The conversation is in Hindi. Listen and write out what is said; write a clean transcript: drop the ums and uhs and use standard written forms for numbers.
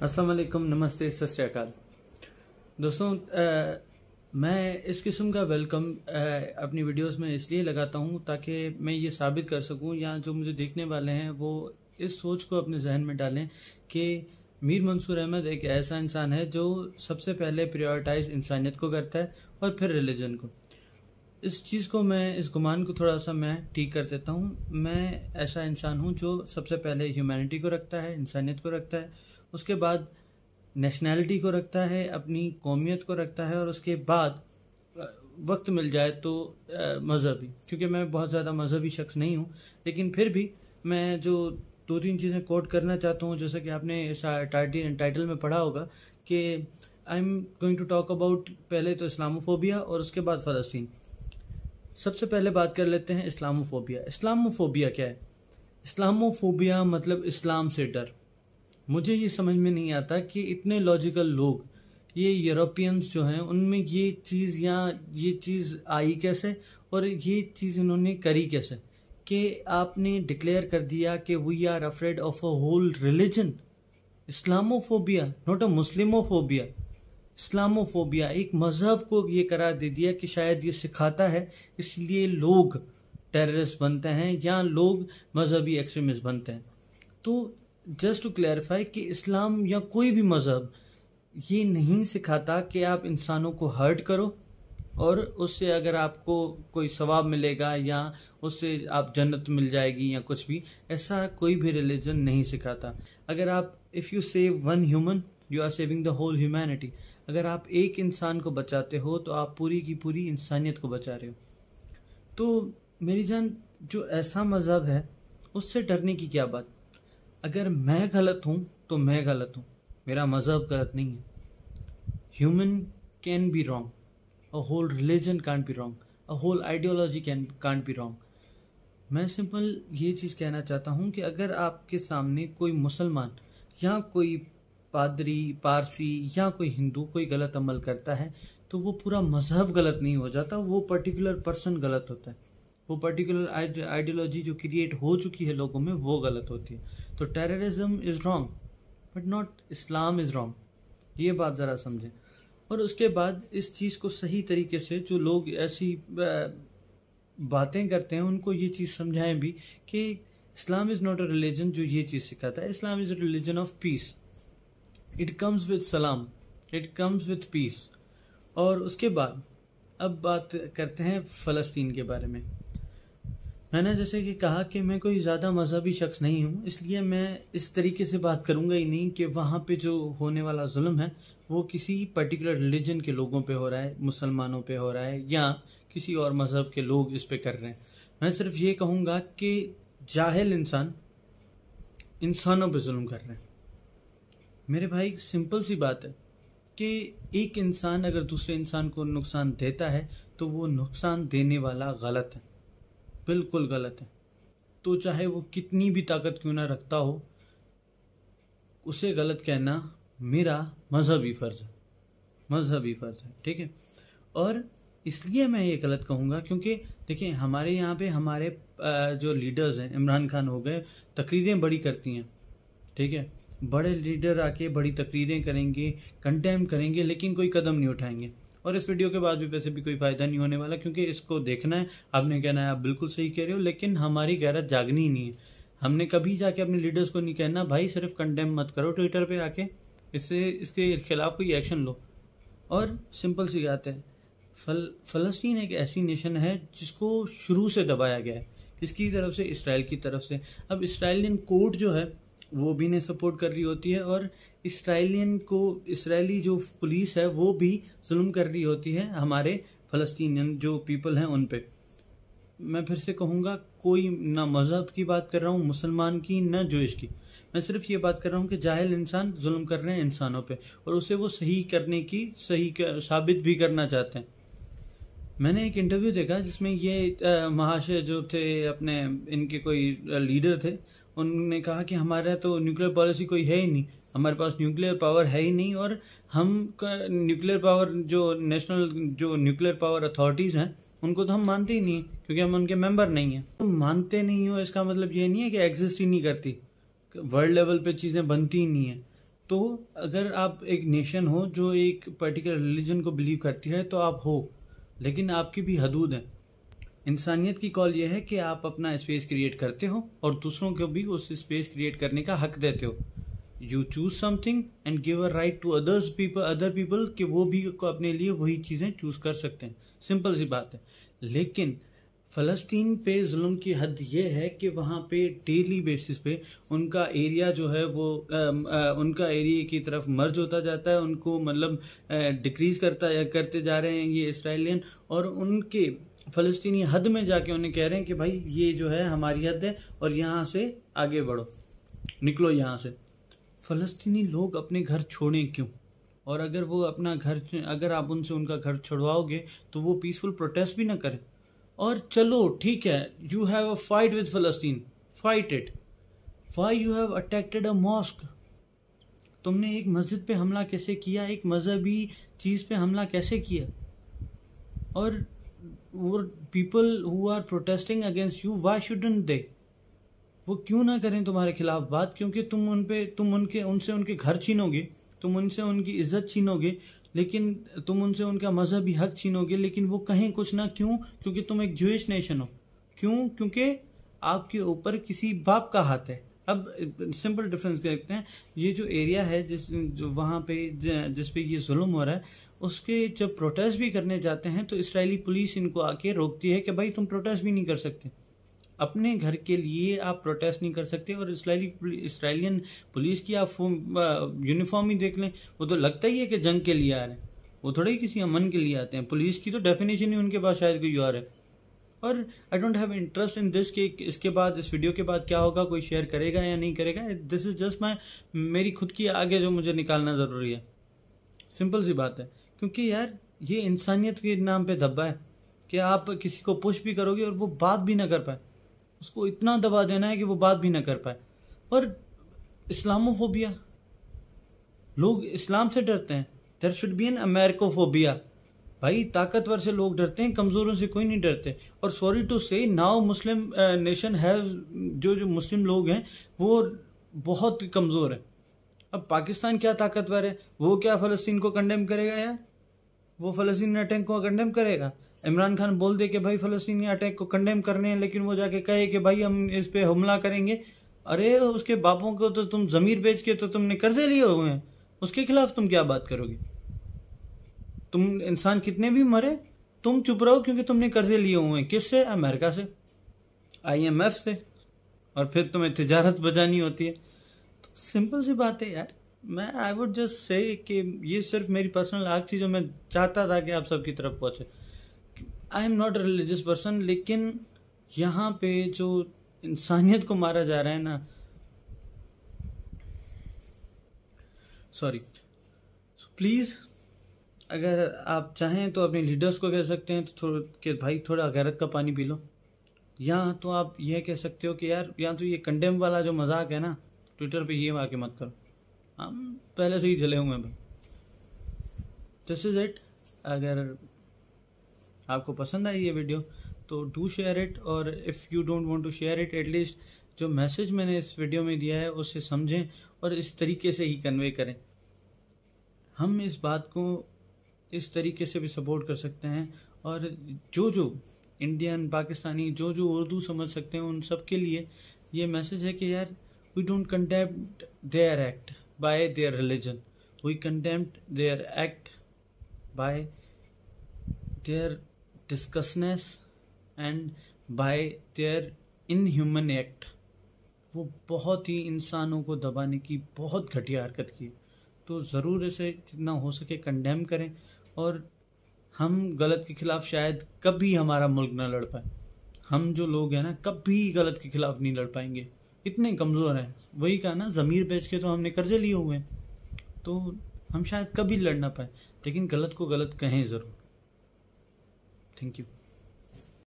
अस्सलाम वालेकुम, नमस्ते, सत श्री अकाल। दोस्तों, मैं इस किस्म का वेलकम अपनी वीडियोस में इसलिए लगाता हूँ ताकि मैं ये साबित कर सकूँ या जो मुझे देखने वाले हैं वो इस सोच को अपने जहन में डालें कि मीर मंसूर अहमद एक ऐसा इंसान है जो सबसे पहले प्रायोरिटाइज इंसानियत को करता है और फिर रिलीजन को। इस चीज़ को इस गुमान को थोड़ा सा मैं ठीक कर देता हूँ। मैं ऐसा इंसान हूँ जो सबसे पहले ह्यूमैनिटी को रखता है, इंसानियत को रखता है, उसके बाद नेशनैलिटी को रखता है, अपनी कौमियत को रखता है, और उसके बाद वक्त मिल जाए तो मज़हबी, क्योंकि मैं बहुत ज़्यादा मज़हबी शख्स नहीं हूँ, लेकिन फिर भी मैं जो दो तीन चीज़ें कोट करना चाहता हूँ, जैसा कि आपने इस टाइटल में पढ़ा होगा कि I am going to talk about पहले तो इस्लामोफोबिया और उसके बाद फ़लस्तीन। सबसे पहले बात कर लेते हैं इस्लामोफोबिया। इस्लामोफोबिया क्या है? इस्लामोफोबिया मतलब इस्लाम से डर। मुझे ये समझ में नहीं आता कि इतने लॉजिकल लोग, ये यूरोपियंस जो हैं, उनमें ये चीज़ आई कैसे और ये चीज़ इन्होंने करी कैसे कि आपने डिक्लेयर कर दिया कि we are afraid of a whole religion. Islamophobia, not a Muslimophobia. Islamophobia एक मज़हब को ये करार दे दिया कि शायद ये सिखाता है, इसलिए लोग टेररिस्ट बनते हैं या लोग मजहबी एक्सट्रीमिस्ट बनते हैं। तो जस्ट टू क्लैरिफाई कि इस्लाम या कोई भी मज़हब ये नहीं सिखाता कि आप इंसानों को हर्ट करो और उससे अगर आपको कोई सवाब मिलेगा या उससे आप जन्नत मिल जाएगी या कुछ भी, ऐसा कोई भी रिलीजन नहीं सिखाता। अगर आप if you save one human you are saving the whole humanity. अगर आप एक इंसान को बचाते हो तो आप पूरी की पूरी इंसानियत को बचा रहे हो। तो मेरी जान, जो ऐसा मज़हब है उससे डरने की क्या बात? अगर मैं गलत हूँ तो मैं गलत हूँ, मेरा मज़हब गलत नहीं है। Human can be wrong, a whole religion can't be wrong, a whole ideology can't be wrong. मैं सिंपल ये चीज़ कहना चाहता हूँ कि अगर आपके सामने कोई मुसलमान या कोई पादरी, पारसी या कोई हिंदू कोई गलत अमल करता है तो वो पूरा मज़हब गलत नहीं हो जाता, वो पर्टिकुलर पर्सन गलत होता है। वो पर्टिकुलर आइडियोलॉजी जो क्रिएट हो चुकी है लोगों में वो गलत होती है। तो terrorism is wrong but not Islam is wrong, ये बात ज़रा समझें। और उसके बाद इस चीज़ को सही तरीके से जो लोग ऐसी बातें करते हैं उनको ये चीज़ समझाएं भी कि Islam is not a religion जो ये चीज़ सिखाता है। Islam is a religion of peace. It comes with सलाम, इट कम्स विद पीस। और उसके बाद अब बात करते हैं फ़लस्तीन के बारे में। मैंने जैसे कि कहा कि मैं कोई ज़्यादा मजहबी शख्स नहीं हूँ, इसलिए मैं इस तरीके से बात करूँगा ही नहीं कि वहाँ पे जो होने वाला जुल्म है वो किसी पर्टिकुलर रिलीजन के लोगों पे हो रहा है, मुसलमानों पे हो रहा है या किसी और मज़हब के लोग इस पे कर रहे हैं। मैं सिर्फ ये कहूँगा कि जाहिल इंसान इंसानों पे जुल्म कर रहे हैं। मेरे भाई, सिंपल सी बात है कि एक इंसान अगर दूसरे इंसान को नुकसान देता है तो वो नुकसान देने वाला गलत है, बिल्कुल गलत है। तो चाहे वो कितनी भी ताकत क्यों ना रखता हो, उसे गलत कहना मेरा मजहबी फ़र्ज़ है, मजहबी फ़र्ज़ है, ठीक है। और इसलिए मैं ये गलत कहूँगा क्योंकि देखिए, हमारे यहाँ पे हमारे जो लीडर्स हैं, इमरान खान हो गए, तकरीरें बड़ी करती हैं, ठीक है। बड़े लीडर आके बड़ी तकरीरें करेंगे, कंडेम करेंगे, लेकिन कोई कदम नहीं उठाएंगे। और इस वीडियो के बाद भी वैसे भी कोई फ़ायदा नहीं होने वाला, क्योंकि इसको देखना है, आपने कहना है आप बिल्कुल सही कह रहे हो, लेकिन हमारी गैरत जागनी ही नहीं है। हमने कभी जाके अपने लीडर्स को नहीं कहना भाई सिर्फ कंडेम मत करो ट्विटर पे आके, इसके खिलाफ कोई एक्शन लो। और सिंपल सी बात है, फ़लस्तीन एक ऐसी नेशन है जिसको शुरू से दबाया गया है, किसकी तरफ से? इसराइल की तरफ से। अब इसराइलियन कोर्ट जो है वो भी ने सपोर्ट कर रही होती है और इसराइली जो पुलिस है वो भी जुल्म कर रही होती है हमारे फ़लस्तीनियन जो पीपल हैं उन पे। मैं फिर से कहूँगा, कोई ना मज़हब की बात कर रहा हूँ, मुसलमान की ना जूइश की, मैं सिर्फ ये बात कर रहा हूँ कि जाहिल इंसान जुल्म कर रहे हैं इंसानों पे और उसे वो सही करने की साबित भी करना चाहते हैं। मैंने एक इंटरव्यू देखा जिसमें ये महाशय जो थे अपने, इनके कोई लीडर थे, उन्होंने कहा कि हमारा तो न्यूक्लियर पॉलिसी कोई है ही नहीं, हमारे पास न्यूक्लियर पावर है ही नहीं, और हम न्यूक्लियर पावर जो नेशनल जो न्यूक्लियर पावर अथॉरिटीज़ हैं उनको तो हम मानते ही नहीं, क्योंकि हम उनके मेंबर नहीं हैं। तो मानते नहीं हो इसका मतलब ये नहीं है कि एग्जिस्ट ही नहीं करती, वर्ल्ड लेवल पे चीज़ें बनती ही नहीं है। तो अगर आप एक नेशन हो जो एक पर्टिकुलर रिलीजन को बिलीव करती है तो आप हो, लेकिन आपकी भी हदूद है। इंसानियत की कॉल यह है कि आप अपना स्पेस क्रिएट करते हो और दूसरों को भी उस स्पेस क्रिएट करने का हक देते हो। You choose something and give a right to other people कि वो भी को अपने लिए वही चीज़ें चूज कर सकते हैं। सिंपल सी बात है। लेकिन फ़लस्तीन पे जुल्म की हद ये है कि वहाँ पे डेली बेसिस पे उनका एरिया जो है वो उनका एरिया की तरफ मर्ज होता जाता है, उनको मतलब डिक्रीज करते जा रहे हैं ये इसराइलियन, और उनके फ़लस्तीनी हद में जाके उन्हें कह रहे हैं कि भाई ये जो है हमारी हद है और यहाँ से आगे बढ़ो, निकलो यहाँ से। फ़लस्तीनी लोग अपने घर छोड़ें क्यों? और अगर वो अपना घर, अगर आप उनसे उनका घर छुड़वाओगे तो वो पीसफुल प्रोटेस्ट भी ना करें। और चलो ठीक है, you have a fight with फ़लस्तीन, fight it. Why you have attacked a mosque? तुमने एक मस्जिद पे हमला कैसे किया, एक मजहबी चीज़ पे हमला कैसे किया? और वो people who are protesting against you, why shouldn't they? वो क्यों ना करें तुम्हारे खिलाफ बात? क्योंकि तुम उनसे उनके घर छीनोगे, तुम उनसे उनकी इज्जत छीनोगे, लेकिन तुम उनसे उनका मजहबी हक छीनोगे, लेकिन वो कहें कुछ ना। क्यों? क्योंकि तुम एक जूइश नेशन हो। क्यों? क्योंकि आपके ऊपर किसी बाप का हाथ है। अब सिंपल डिफरेंस देखते हैं। ये जो एरिया है जो वहाँ पे जिस पे ये जुल्म हो रहा है, उसके जब प्रोटेस्ट भी करने जाते हैं तो इसराइली पुलिस इनको आके रोकती है कि भाई तुम प्रोटेस्ट भी नहीं कर सकते, अपने घर के लिए आप प्रोटेस्ट नहीं कर सकते। और इसराइलियन पुलिस की आप यूनिफॉर्म ही देख लें, वो तो लगता ही है कि जंग के लिए आ रहे हैं, वो थोड़ा ही किसी अमन के लिए आते हैं। पुलिस की तो डेफिनेशन ही उनके पास शायद कोई और है। और I don't have interest in this कि इसके बाद, इस वीडियो के बाद क्या होगा, कोई शेयर करेगा या नहीं करेगा। दिस इज जस्ट मेरी खुद की आगे जो मुझे निकालना ज़रूरी है। सिंपल सी बात है। क्योंकि यार ये इंसानियत के नाम पे धब्बा है कि आप किसी को पुश भी करोगे और वो बात भी ना कर पाए, उसको इतना दबा देना है कि वो बात भी ना कर पाए। और इस्लामोफोबिया, लोग इस्लाम से डरते हैं। There should be an Americophobia. भाई ताकतवर से लोग डरते हैं, कमज़ोरों से कोई नहीं डरते। और सॉरी टू से नाउ मुस्लिम नेशन हैव, जो मुस्लिम लोग हैं वो बहुत कमज़ोर है। अब पाकिस्तान क्या ताकतवर है, वो क्या फ़लस्तीन को कंडेम करेगा यार? वो फ़लस्तीनी अटैक को कंडेम करेगा? इमरान खान बोल दे कि भाई फ़लस्तीनी अटैक को कंडेम करने हैं, लेकिन वो जाके कहे कि भाई हम इस पे हमला करेंगे। अरे उसके बापों को तो तुम ज़मीर बेच के तो तुमने कर्जे लिए हुए हैं, उसके खिलाफ तुम क्या बात करोगे? तुम इंसान कितने भी मरे, तुम चुप रहो क्योंकि तुमने कर्जे लिए हुए हैं। किससे? अमेरिका से, IMF से, और फिर तुम्हें तिजारत बजानी होती है। तो सिंपल सी बात है यार। मैं आई वुड जस्ट से कि ये सिर्फ मेरी पर्सनल आग थी जो मैं चाहता था कि आप सबकी तरफ पहुँचे। I am not a religious person, लेकिन यहाँ पे जो इंसानियत को मारा जा रहा है ना, सॉरी, प्लीज़ अगर आप चाहें तो अपने लीडर्स को कह सकते हैं तो कि भाई थोड़ा गैरत का पानी पी लो। या तो आप यह कह सकते हो कि यार, या तो ये कंडेम वाला जो मजाक है ना ट्विटर पे, ये आके मत करो, हम पहले से ही जले हुए हैं भाई। This is it. अगर आपको पसंद आई ये वीडियो तो डू शेयर इट, और if you don't want to share it, at least जो मैसेज मैंने इस वीडियो में दिया है उसे समझें और इस तरीके से ही कन्वे करें। हम इस बात को इस तरीके से भी सपोर्ट कर सकते हैं। और जो इंडियन, पाकिस्तानी, जो उर्दू समझ सकते हैं, उन सब के लिए ये मैसेज है कि यार, we don't condemn their act by their religion, we condemn their act by their discussness and by their inhuman act. वो बहुत ही इंसानों को दबाने की बहुत घटिया हरकत की। तो ज़रूर इसे जितना हो सके कंडेम करें। और हम गलत के खिलाफ शायद कभी हमारा मुल्क ना लड़ पाए। हम जो लोग हैं ना, कभी गलत के खिलाफ नहीं लड़ पाएंगे, इतने कमज़ोर हैं। वही कहा ना, ज़मीर बेच के तो हमने कर्जे लिए हुए हैं, तो हम शायद कभी लड़ ना पाए। लेकिन गलत को गलत कहें ज़रूर। Thank you.